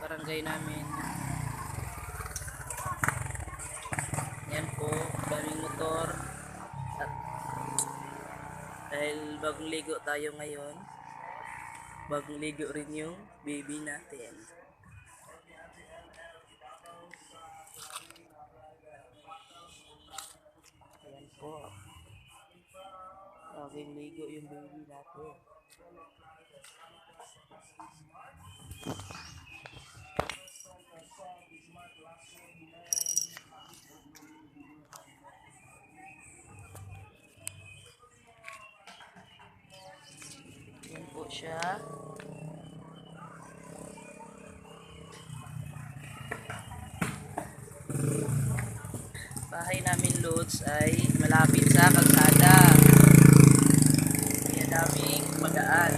barangay namin. Yan po, daming motor. At dahil bagong ligo tayo ngayon, bagong ligo rin yung baby natin. Ayan po. Bagong ligo yung baby natin. Yan po siya. Bahay namin Lods ay malapit sa kalsada. Kaya daming magaan.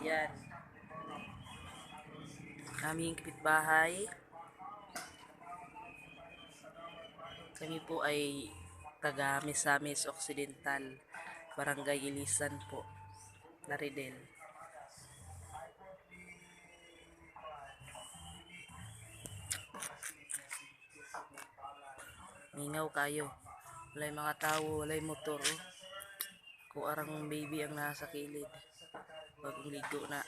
Yan. Aming kapitbahay. Kami po ay taga Misamis Occidental, Barangay Ilisan po, Laridel. Mingaw kayo. Walay mga tao, walay motor. Kung arang baby ang nasa kilid. Bagong ligo na.